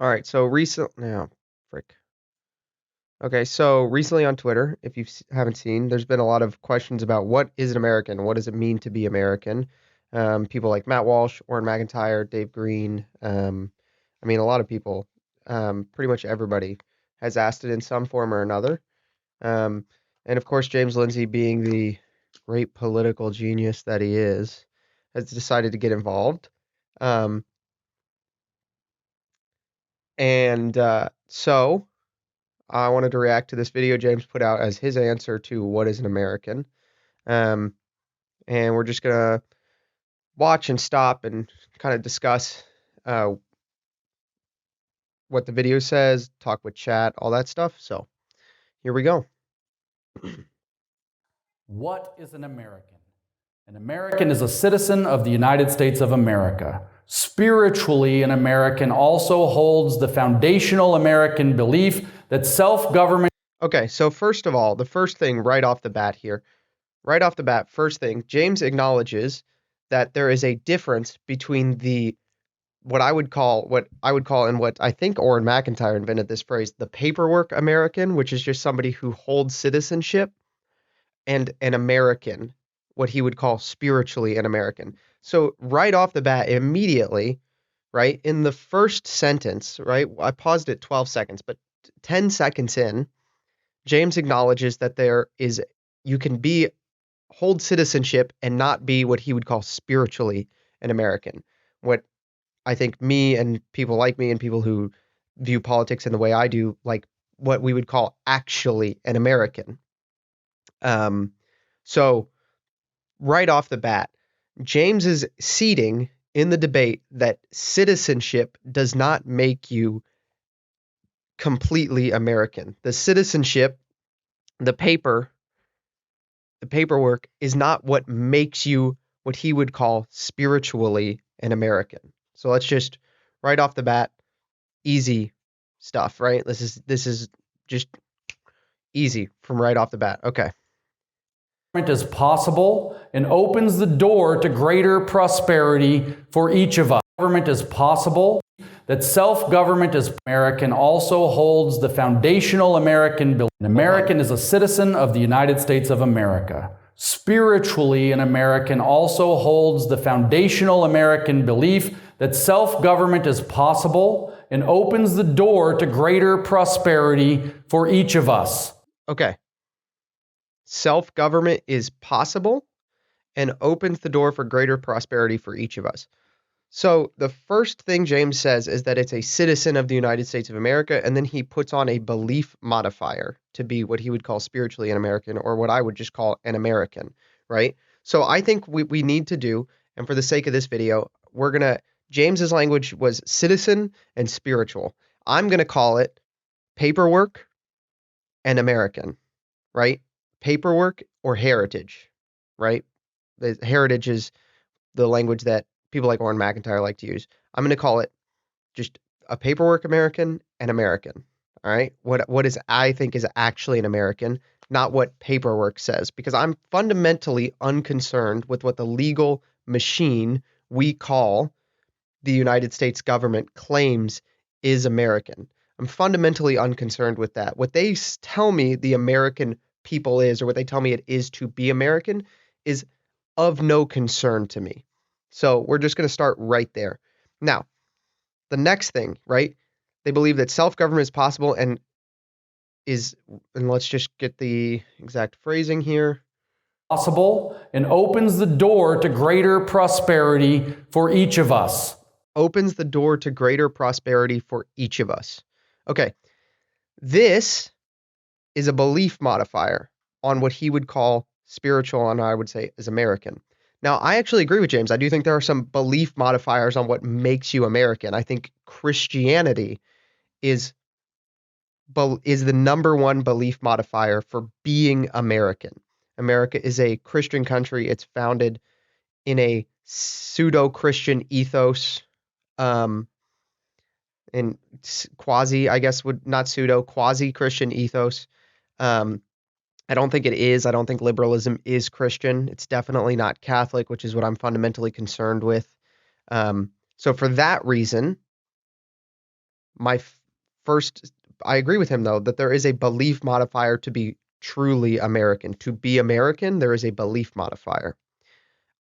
All right, so frick. Okay, so recently on Twitter, if you haven't seen, there's been a lot of questions about what is an American? What does it mean to be American? People like Matt Walsh, Orrin McIntyre, Dave Green. A lot of people, pretty much everybody has asked it in some form or another. Um, and of course, James Lindsay, being the great political genius that he is, has decided to get involved. Um, so I wanted to react to this video James put out as his answer to what is an American. Um, and we're just gonna watch and stop and kind of discuss uh, what the video says, talk with chat, all that stuff. So here we go. What is an American? An American is a citizen of the United States of America. Spiritually, an American also holds the foundational American belief that self-government... Okay, so first of all, the first thing right off the bat here, first thing, James acknowledges that there is a difference between what I would call, and what I think Orrin McIntyre invented this phrase, the paperwork American, which is just somebody who holds citizenship, and an American, what he would call spiritually an American. So right off the bat, immediately, right, in the first sentence, right, I paused it 12 seconds, but 10 seconds in, James acknowledges that you can hold citizenship and not be what he would call spiritually an American. What I think me and people like me and people who view politics in the way I do, like what we would call actually an American. So right off the bat, James is ceding in the debate that citizenship does not make you completely American. The citizenship, the paperwork is not what makes you what he would call spiritually an American. So let's just right off the bat, easy stuff, right? This is just easy from right off the bat. Okay. Is possible and opens the door to greater prosperity for each of us. Government is possible, that self-government as American also holds the foundational American belief. An American is a citizen of the United States of America. Spiritually, an American also holds the foundational American belief that self-government is possible and opens the door to greater prosperity for each of us. Okay. Self-government is possible and opens the door for greater prosperity for each of us. So the first thing James says is that it's a citizen of the United States of America, and then he puts on a belief modifier to be what he would call spiritually an American, or what I would just call an American, right? So I think we need to do, and for the sake of this video, James's language was citizen and spiritual. I'm going to call it paperwork and American, right? Paperwork or heritage, right? The heritage is the language that people like Orrin McIntyre like to use. I'm going to call it just a paperwork American and American. All right. What is I think is actually an American, not what paperwork says, because I'm fundamentally unconcerned with what the legal machine we call the United States government claims is American. I'm fundamentally unconcerned with that. What they tell me the American people is, or what they tell me it is to be American, is of no concern to me. So we're just going to start right there. Now, the next thing, right? They believe that self-government is possible and let's just get the exact phrasing here. Possible and opens the door to greater prosperity for each of us. Opens the door to greater prosperity for each of us. Okay. This is a belief modifier on what he would call spiritual, and I would say is American. Now, I actually agree with James. I do think there are some belief modifiers on what makes you American. I think Christianity is the number one belief modifier for being American. America is a Christian country. It's founded in a pseudo-Christian ethos, and quasi, I guess, not pseudo, quasi-Christian ethos. I don't think it is. I don't think liberalism is Christian. It's definitely not Catholic, which is what I'm fundamentally concerned with. So for that reason, first, I agree with him though, that there is a belief modifier to be truly American. To be American, there is a belief modifier.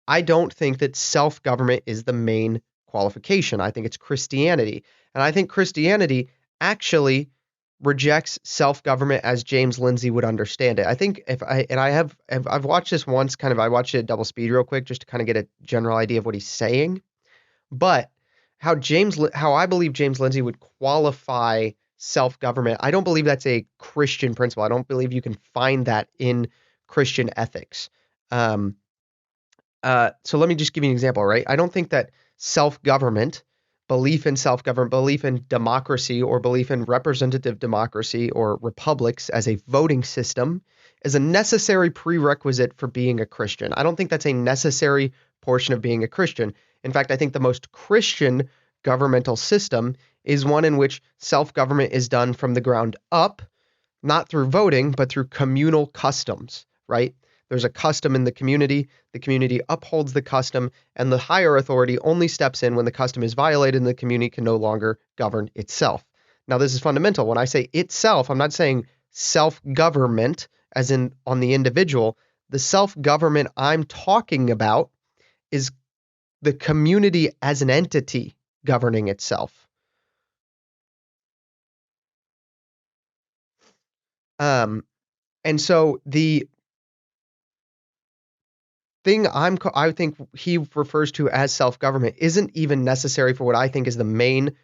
I don't think that self-government is the main qualification. I think it's Christianity. And I think Christianity actually rejects self-government as James Lindsay would understand it. I think I've watched this once, I watched it at double speed real quick just to kind of get a general idea of what he's saying. But how I believe James Lindsay would qualify self-government, I don't believe that's a Christian principle. I don't believe you can find that in Christian ethics. So let me just give you an example, right? I don't think that self-government, belief in self-government, belief in democracy, or belief in representative democracy or republics as a voting system is a necessary prerequisite for being a Christian. I don't think that's a necessary portion of being a Christian. In fact, I think the most Christian governmental system is one in which self-government is done from the ground up, not through voting, but through communal customs, right? There's a custom in the community upholds the custom, and the higher authority only steps in when the custom is violated and the community can no longer govern itself. Now, this is fundamental. When I say itself, I'm not saying self-government as in on the individual. The self-government I'm talking about is the community as an entity governing itself. And so the thing I think he refers to as self-government isn't even necessary for what I think is the main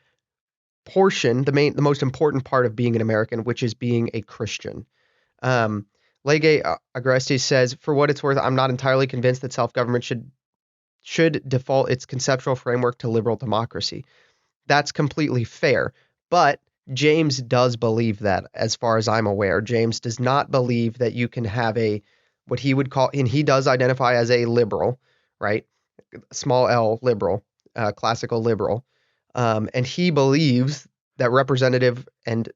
portion, the most important part of being an American, which is being a Christian. Lege Agresti says, for what it's worth, I'm not entirely convinced that self-government should default its conceptual framework to liberal democracy. That's completely fair, but James does believe that, as far as I'm aware. James does not believe that you can have what he would call, and he does identify as a liberal, right? Small L liberal, classical liberal. And he believes that representative and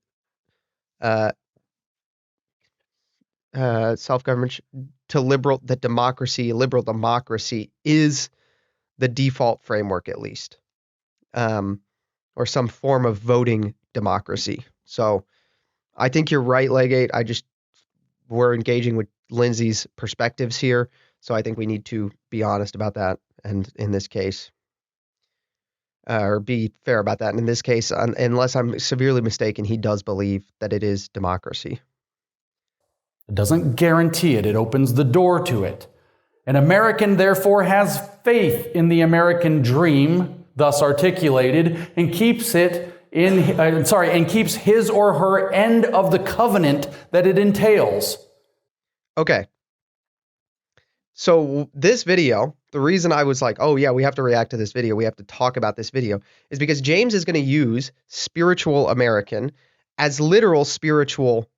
self-government liberal democracy is the default framework, at least, or some form of voting democracy. So I think you're right, Legate. We're engaging with Lindsay's perspectives here, so I think we need to be honest about that, and in this case, or be fair about that. And in this case, unless I'm severely mistaken, he does believe that it is democracy. It doesn't guarantee it. It opens the door to it. An American, therefore, has faith in the American dream, thus articulated, and keeps his or her end of the covenant that it entails. Okay. So this video, the reason I was like, oh yeah, we have to react to this video, we have to talk about this video, is because James is going to use spiritual American as literal spiritual,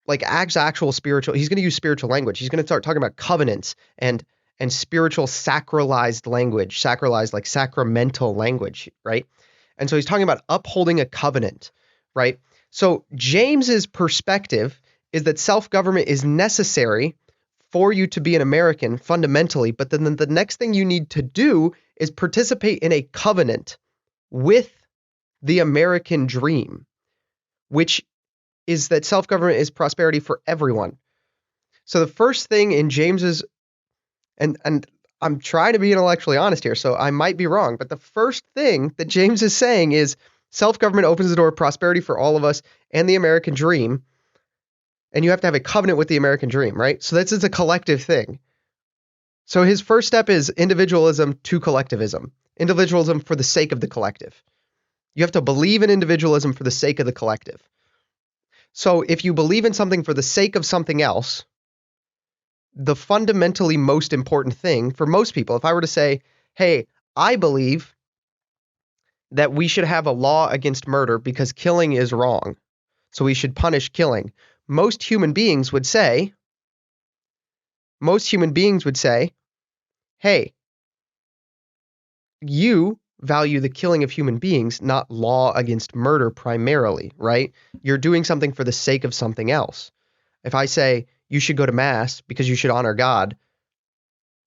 like actual spiritual. He's going to use spiritual language. He's going to start talking about covenants and spiritual sacralized language, sacralized like sacramental language, right? And so he's talking about upholding a covenant, right? So James's perspective is that self-government is necessary for you to be an American fundamentally, but then the next thing you need to do is participate in a covenant with the American dream, which is that self-government is prosperity for everyone. So the first thing in James's, and I'm trying to be intellectually honest here, so I might be wrong, but the first thing that James is saying is self-government opens the door of prosperity for all of us and the American dream. And you have to have a covenant with the American dream, right? So this is a collective thing. So his first step is individualism to collectivism. Individualism for the sake of the collective. You have to believe in individualism for the sake of the collective. So if you believe in something for the sake of something else, the fundamentally most important thing for most people, if I were to say, hey, I believe that we should have a law against murder because killing is wrong, so we should punish killing. Most human beings would say, hey, you value the killing of human beings, not law against murder primarily, right? You're doing something for the sake of something else. If I say you should go to Mass because you should honor God,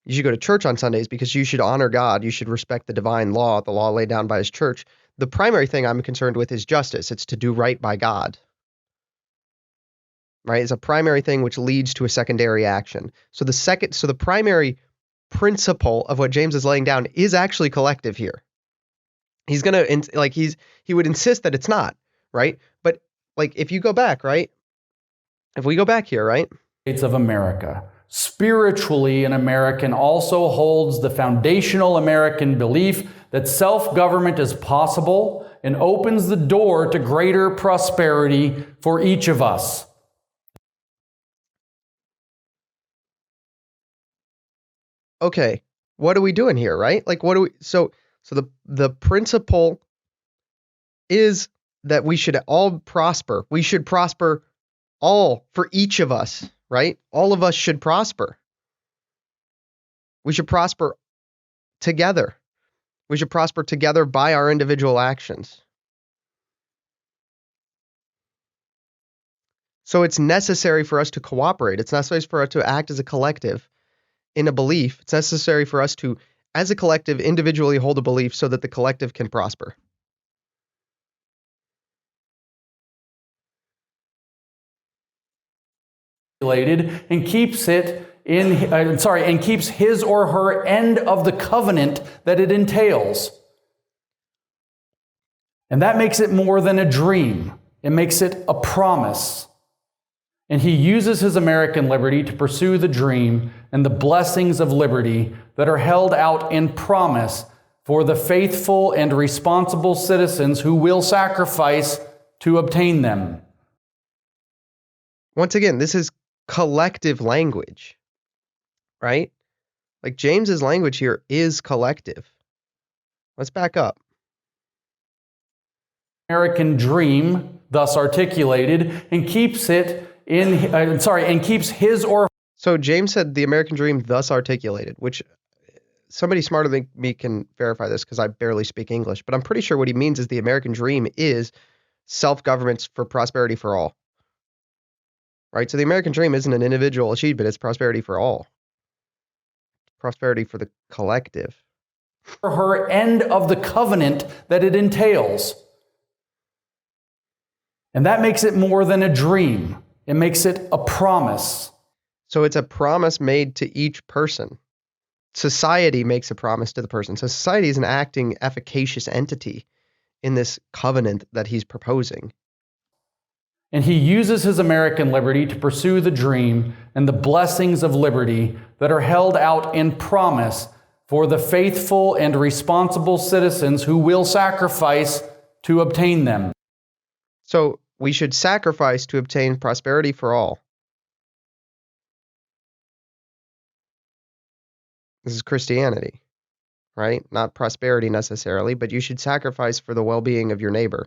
you should go to church on Sundays because you should honor God, you should respect the divine law, the law laid down by his church, the primary thing I'm concerned with is justice. It's to do right by God. Right? It's a primary thing which leads to a secondary action. So the primary principle of what James is laying down is actually collective here. He's going to he would insist that it's not, right? But like if you go back, right? If we go back here, right? States of America. Spiritually, an American also holds the foundational American belief that self-government is possible and opens the door to greater prosperity for each of us. Okay, what are we doing here, right? Like what do we so the principle is that we should all prosper. We should prosper all for each of us, right? All of us should prosper. We should prosper together. We should prosper together by our individual actions. So it's necessary for us to cooperate. It's necessary for us to act as a collective in a belief. It's necessary for us to, as a collective, individually hold a belief so that the collective can prosper. And keeps his or her end of the covenant that it entails. And that makes it more than a dream. It makes it a promise. And he uses his American liberty to pursue the dream and the blessings of liberty that are held out in promise for the faithful and responsible citizens who will sacrifice to obtain them. Once again, this is collective language, right? Like James's language here is collective. Let's back up. American dream, thus articulated, and keeps his or... So James said the American dream thus articulated, which somebody smarter than me can verify this because I barely speak English, but I'm pretty sure what he means is the American dream is self-government for prosperity for all. Right? So the American dream isn't an individual achievement, it's prosperity for all. Prosperity for the collective. For her end of the covenant that it entails. And that makes it more than a dream. It makes it a promise. So it's a promise made to each person. Society makes a promise to the person. So society is an acting, efficacious entity in this covenant that he's proposing. And he uses his American liberty to pursue the dream and the blessings of liberty that are held out in promise for the faithful and responsible citizens who will sacrifice to obtain them. So we should sacrifice to obtain prosperity for all. This is Christianity, right? Not prosperity necessarily, but you should sacrifice for the well-being of your neighbor.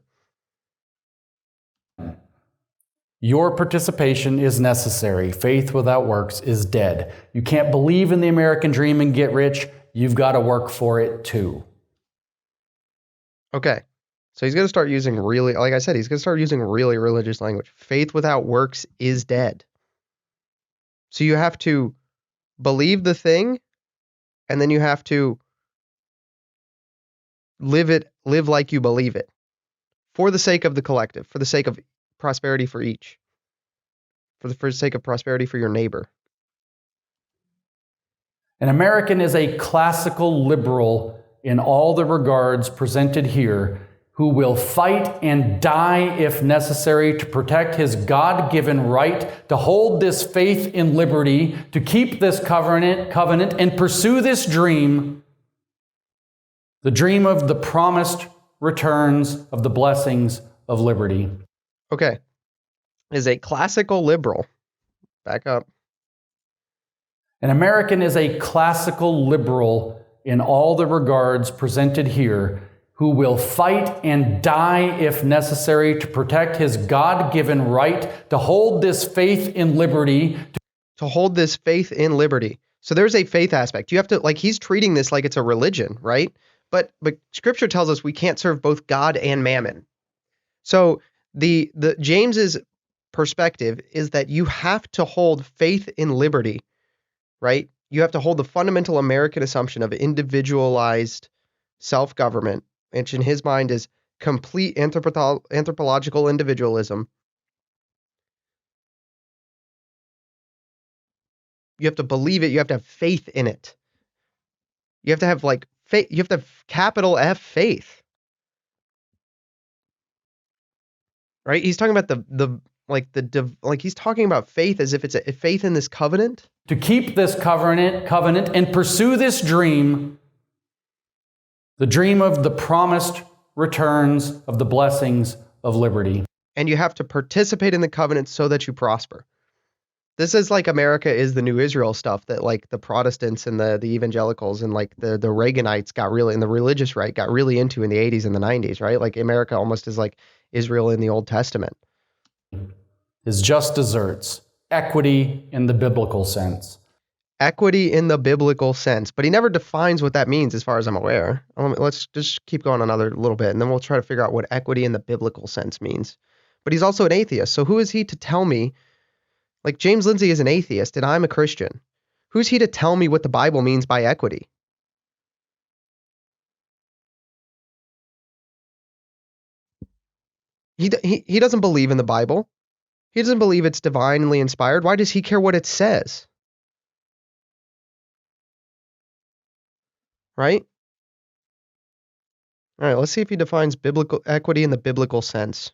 Your participation is necessary. Faith without works is dead. You can't believe in the American dream and get rich. You've got to work for it too. Okay. So he's going to start using really religious language. Faith without works is dead. So you have to believe the thing, and then you have to live like you believe it. For the sake of the collective, for the sake of prosperity for each, for the sake of prosperity for your neighbor. An American is a classical liberal in all the regards presented here, who will fight and die if necessary to protect his God-given right to hold this faith in liberty, to keep this covenant and pursue this dream, the dream of the promised returns of the blessings of liberty. Okay. Is a classical liberal. Back up. An American is a classical liberal in all the regards presented here, who will fight and die if necessary to protect his God-given right to hold this faith in liberty. To hold this faith in liberty. So there's a faith aspect. You have to, he's treating this like it's a religion, right? But Scripture tells us we can't serve both God and mammon. So the James's perspective is that you have to hold faith in liberty, right? You have to hold the fundamental American assumption of individualized self-government which in his mind is complete anthropological individualism. You have to believe it. You have to have faith in it. You have to have like faith. You have to have capital F faith. Right? He's talking about he's talking about faith as if it's a faith in this covenant. To keep this covenant and pursue this dream, the dream of the promised returns of the blessings of liberty. And you have to participate in the covenant so that you prosper. This is like America is the new Israel stuff that like the Protestants and the evangelicals and like the Reaganites got really, and the religious right got really into in the 80s and the 90s, right? Like America almost is like Israel in the Old Testament. Is just desserts, equity in the biblical sense. Equity in the biblical sense, but he never defines what that means as far as I'm aware. Let's just keep going another little bit and then we'll try to figure out what equity in the biblical sense means. But he's also an atheist, so who is he to tell me? Like James Lindsay is an atheist and I'm a Christian. Who's he to tell me what the Bible means by equity? He doesn't believe in the Bible. He doesn't believe it's divinely inspired. Why does he care what it says? Right? All right, let's see if he defines biblical equity in the biblical sense.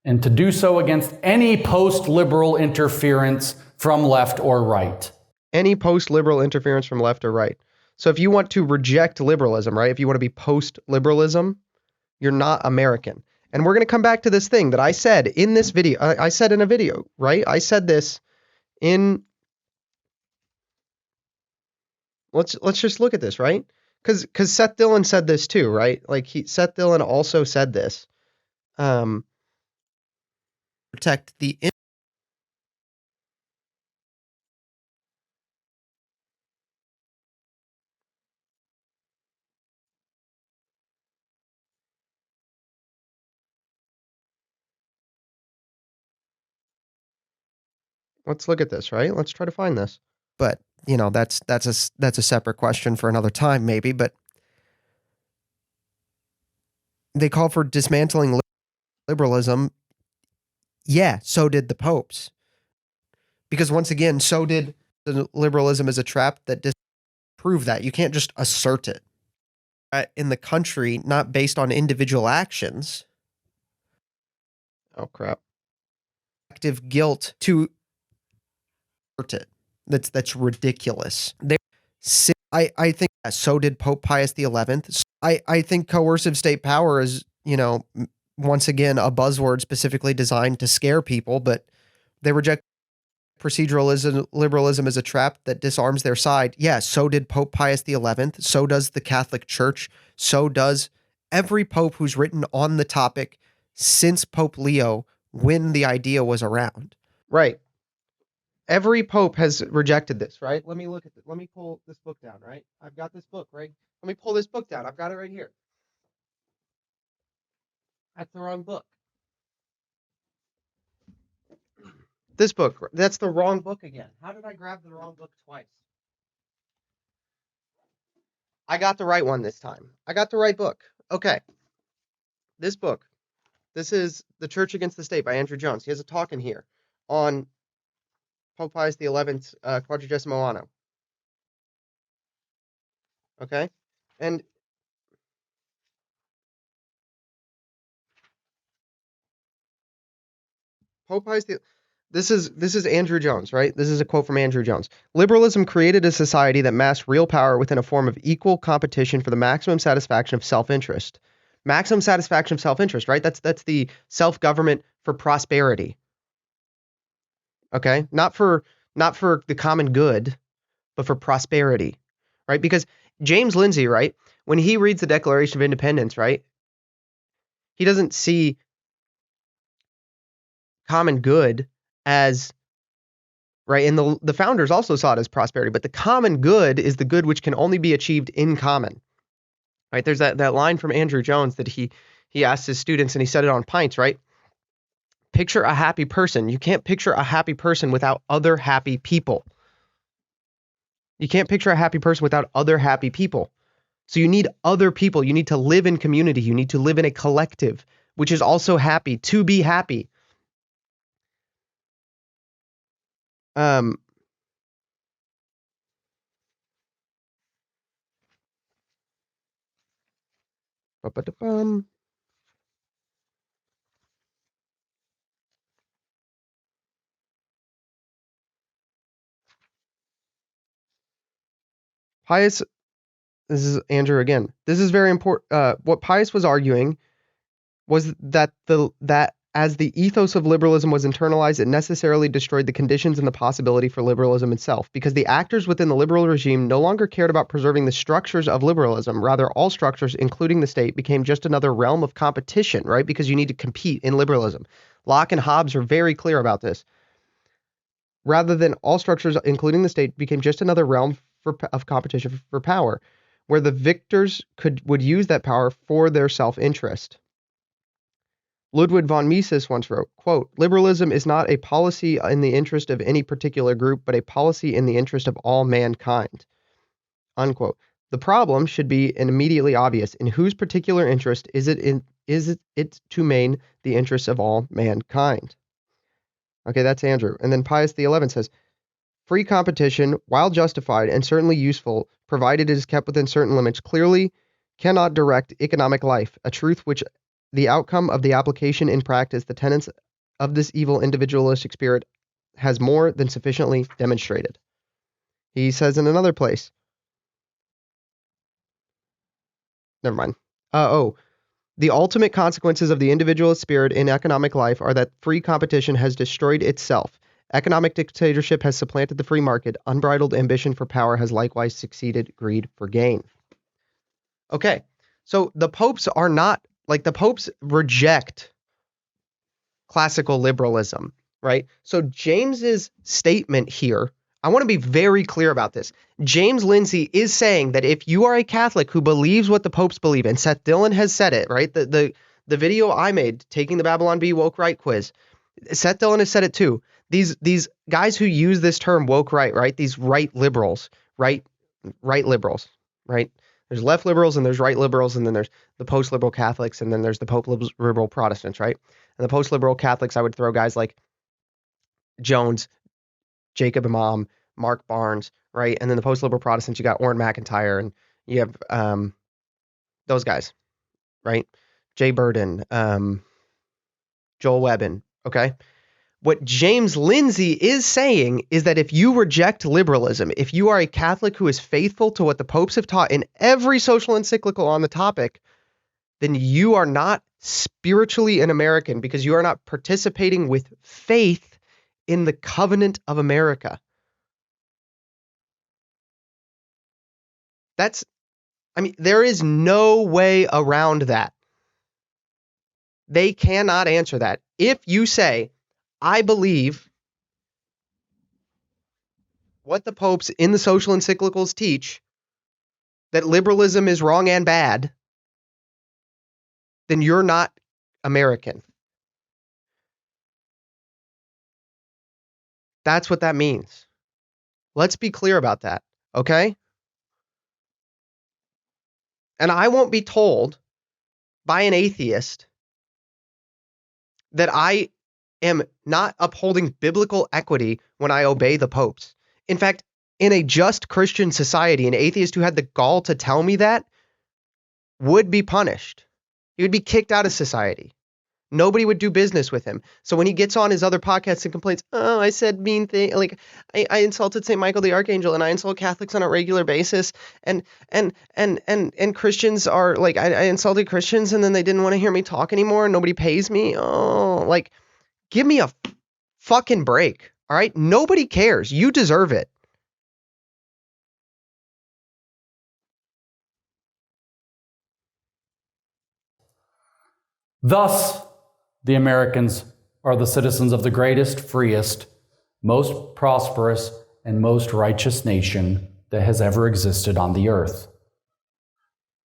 And to do so against any post-liberal interference from left or right. Any post-liberal interference from left or right. So if you want to reject liberalism, right? If you want to be post-liberalism, you're not American. And we're going to come back to this thing that I said in this video. I said in a video, right? I said this in... Let's just look at this, right? Because Seth Dillon said this too, right? Like Seth Dillon also said this. Protect the... Let's look at this, right? Let's try to find this. But, you know, that's a separate question for another time maybe, but they call for dismantling liberalism. Yeah, so did the popes. Because once again, so did the liberalism as a trap that disprove that. You can't just assert it. In the country, not based on individual actions. Oh, crap. Active guilt to it. That's ridiculous. I think so did Pope Pius XI. I think coercive state power is, you know, once again, a buzzword specifically designed to scare people, but they reject proceduralism, liberalism as a trap that disarms their side. Yeah, so did Pope Pius XI. So does the Catholic Church. So does every pope who's written on the topic since Pope Leo when the idea was around. Right. Every pope has rejected this, right? Let me look at it. Let me pull this book down, right? I've got this book, right? Let me pull this book down. I've got it right here. That's the wrong book. This book, that's the wrong book again. How did I grab the wrong book twice? I got the right one this time. I got the right book. Okay. This book. This is The Church Against the State by Andrew Jones. He has a talk in here on Pope Pius XI's Quadragesimo Anno. Okay? And Pope Pius XI, this is Andrew Jones, right? This is a quote from Andrew Jones. Liberalism created a society that masked real power within a form of equal competition for the maximum satisfaction of self-interest. Maximum satisfaction of self-interest, right? That's the self-government for prosperity. Okay? Not for the common good, but for prosperity, right? Because James Lindsay, right, when he reads the Declaration of Independence, right, he doesn't see common good as, right, and the founders also saw it as prosperity, but the common good is the good which can only be achieved in common, right? There's that line from Andrew Jones that he asked his students, and he said it on Pints, right? Picture a happy person. You can't picture a happy person without other happy people. You can't picture a happy person without other happy people. So you need other people. You need to live in community. You need to live in a collective, which is also happy, to be happy. Um, ba-ba-da-bum. Pius, this is Andrew again. This is very important. What Pius was arguing was that as the ethos of liberalism was internalized, it necessarily destroyed the conditions and the possibility for liberalism itself, because the actors within the liberal regime no longer cared about preserving the structures of liberalism. Rather, all structures, including the state, became just another realm of competition, right? Because you need to compete in liberalism. Locke and Hobbes are very clear about this. Rather than all structures, including the state, became just another realm of competition for power, where the victors would use that power for their self-interest. Ludwig von Mises once wrote, quote, "Liberalism is not a policy in the interest of any particular group, but a policy in the interest of all mankind." Unquote. The problem should be immediately obvious. In whose particular interest is it to main the interests of all mankind? Okay, that's Andrew. And then Pius XI says, "Free competition, while justified and certainly useful, provided it is kept within certain limits, clearly cannot direct economic life, a truth which the outcome of the application in practice, the tenets of this evil individualistic spirit, has more than sufficiently demonstrated." He says in another place, never mind. The ultimate consequences of the individualist spirit in economic life are that free competition has destroyed itself. Economic dictatorship has supplanted the free market. Unbridled ambition for power has likewise succeeded greed for gain. Okay, so the popes are not, like, the popes reject classical liberalism, right? So James's statement here, I want to be very clear about this. James Lindsay is saying that if you are a Catholic who believes what the popes believe, and Seth Dillon has said it, right? The video I made, taking the Babylon Bee woke right quiz, Seth Dillon has said it too. These guys who use this term woke right? These right liberals, right liberals, right? There's left liberals and there's right liberals, and then there's the post-liberal Catholics, and then there's the post-liberal Protestants, right? And the post-liberal Catholics, I would throw guys like Jones, Jacob Imam, Mark Barnes, right? And then the post-liberal Protestants, you got Orrin McIntyre, and you have those guys, right? Jay Burden, Joel Webbin, okay? What James Lindsay is saying is that if you reject liberalism, if you are a Catholic who is faithful to what the popes have taught in every social encyclical on the topic, then you are not spiritually an American, because you are not participating with faith in the covenant of America. There is no way around that. They cannot answer that. If you say, I believe what the popes in the social encyclicals teach, that liberalism is wrong and bad, then you're not American. That's what that means. Let's be clear about that, okay? And I won't be told by an atheist that I am not upholding biblical equity when I obey the popes. In fact, in a just Christian society, an atheist who had the gall to tell me that would be punished. He would be kicked out of society. Nobody would do business with him. So when he gets on his other podcasts and complains, "Oh, I said mean thing, like I insulted St. Michael the Archangel, and I insult Catholics on a regular basis, and Christians are like, I insulted Christians, and then they didn't want to hear me talk anymore, and nobody pays me." Oh, like, give me a fucking break. All right? Nobody cares. You deserve it. Thus, the Americans are the citizens of the greatest, freest, most prosperous, and most righteous nation that has ever existed on the earth.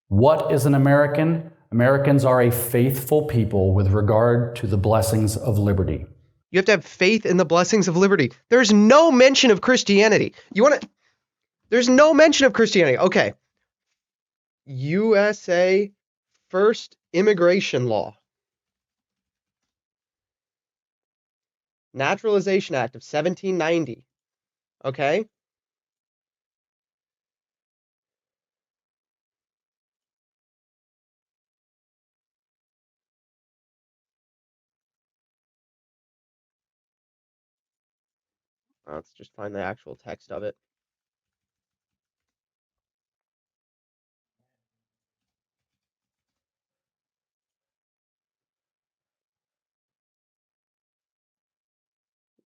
What is an American? Americans are a faithful people with regard to the blessings of liberty. You have to have faith in the blessings of liberty. There's no mention of Christianity. There's no mention of Christianity. Okay. USA first immigration law. Naturalization Act of 1790. Okay? Let's just find the actual text of it.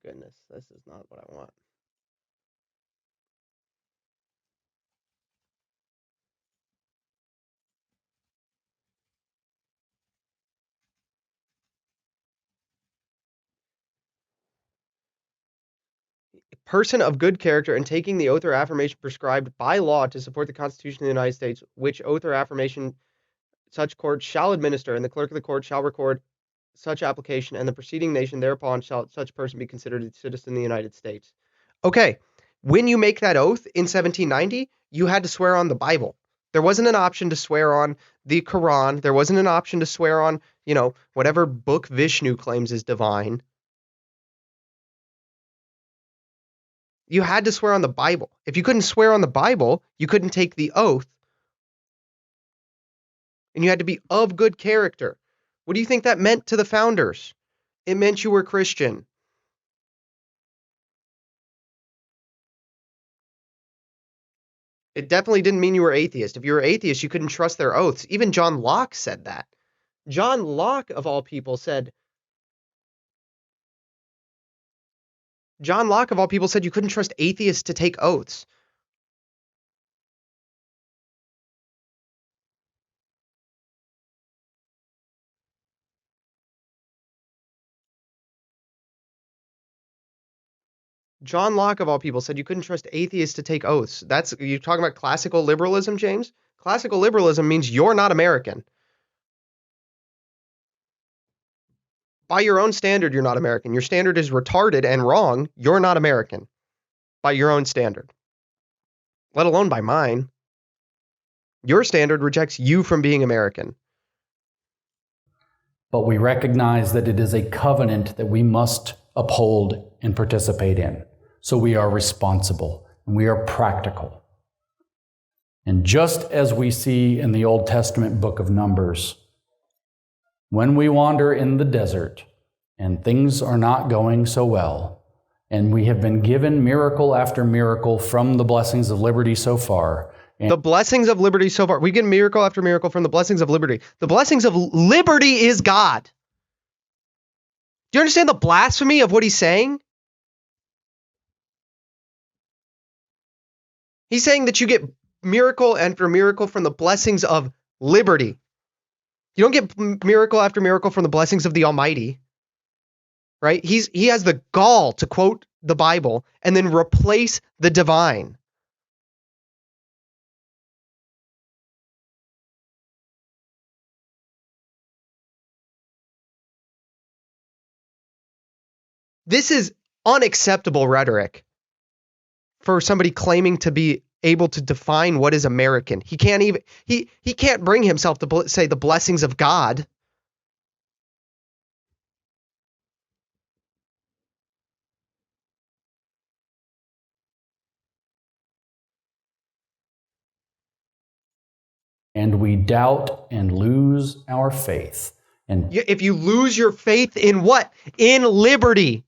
Goodness, this is not what I want. Person of good character and taking the oath or affirmation prescribed by law to support the Constitution of the United States, which oath or affirmation such court shall administer, and the clerk of the court shall record such application, and the preceding nation thereupon shall such person be considered a citizen of the United States. Okay, when you make that oath in 1790, you had to swear on the Bible. There wasn't an option to swear on the Quran. There wasn't an option to swear on, whatever book Vishnu claims is divine. You had to swear on the Bible. If you couldn't swear on the Bible, you couldn't take the oath. And you had to be of good character. What do you think that meant to the founders? It meant you were Christian. It definitely didn't mean you were atheist. If you were atheist, you couldn't trust their oaths. Even John Locke said that. John Locke, of all people, said you couldn't trust atheists to take oaths. John Locke, of all people, said you couldn't trust atheists to take oaths. You're talking about classical liberalism, James? Classical liberalism means you're not American. By your own standard, you're not American. Your standard is retarded and wrong. You're not American. By your own standard. Let alone by mine. Your standard rejects you from being American. But we recognize that it is a covenant that we must uphold and participate in. So we are responsible and we are practical. And just as we see in the Old Testament book of Numbers, when we wander in the desert and things are not going so well, and we have been given miracle after miracle from the blessings of liberty so far. The blessings of liberty so far. We get miracle after miracle from the blessings of liberty. The blessings of liberty is God. Do you understand the blasphemy of what he's saying? He's saying that you get miracle after miracle from the blessings of liberty. You don't get miracle after miracle from the blessings of the Almighty. Right? He has the gall to quote the Bible and then replace the divine. This is unacceptable rhetoric for somebody claiming to be able to define what is American. He can't bring himself to say the blessings of God. And we doubt and lose our faith. And if you lose your faith in what? In liberty.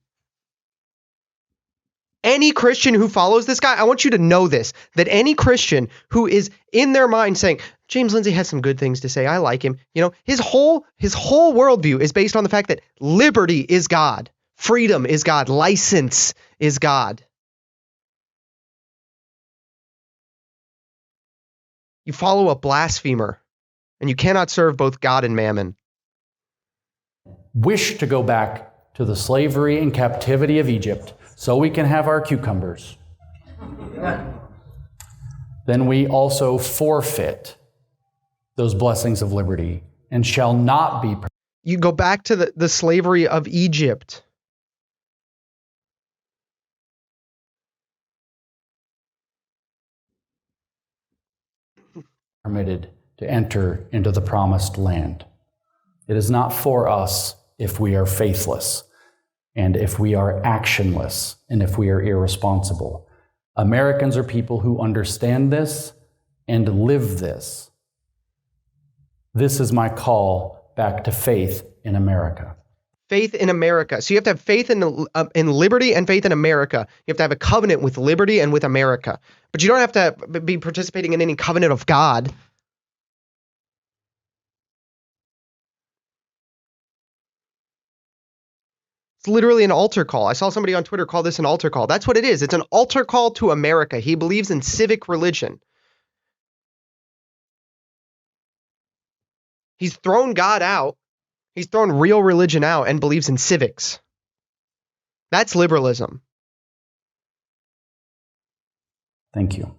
Any Christian who follows this guy, I want you to know this, that any Christian who is in their mind saying, James Lindsay has some good things to say, I like him. His whole worldview is based on the fact that liberty is God. Freedom is God. License is God. You follow a blasphemer, and you cannot serve both God and mammon. Wish to go back to the slavery and captivity of Egypt so we can have our cucumbers. Then we also forfeit those blessings of liberty and shall not be. You go back to the slavery of Egypt. Permitted to enter into the promised land. It is not for us if we are faithless, and if we are actionless, and if we are irresponsible. Americans are people who understand this and live this. This is my call back to faith in America. Faith in America. So you have to have faith in liberty and faith in America. You have to have a covenant with liberty and with America. But you don't have to be participating in any covenant of God. It's literally an altar call. I saw somebody on Twitter call this an altar call. That's what it is. It's an altar call to America. He believes in civic religion. He's thrown God out. He's thrown real religion out and believes in civics. That's liberalism. Thank you.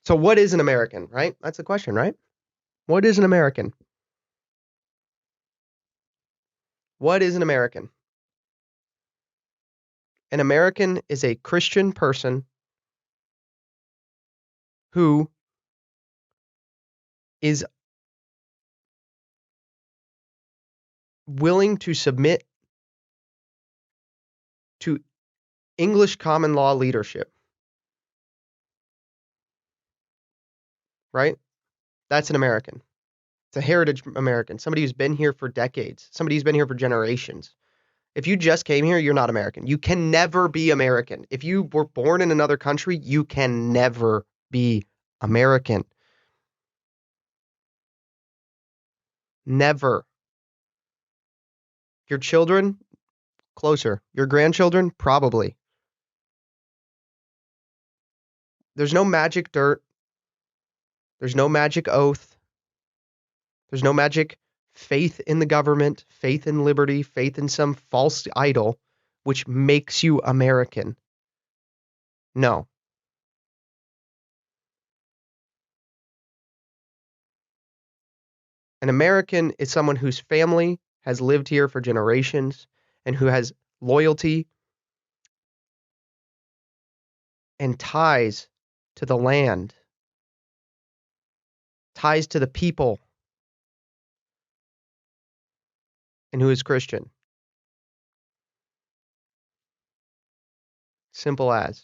So what is an American, right? That's the question, right? What is an American? What is an American? An American is a Christian person who is willing to submit to English common law leadership. Right? That's an American. It's a heritage American. Somebody who's been here for decades. Somebody who's been here for generations. If you just came here, you're not American. You can never be American. If you were born in another country, you can never be American. Never. Your children, closer. Your grandchildren, probably. There's no magic dirt. There's no magic oath. There's no magic faith in the government, faith in liberty, faith in some false idol, which makes you American. No. An American is someone whose family has lived here for generations and who has loyalty and ties to the land, ties to the people, and who is Christian. Simple as.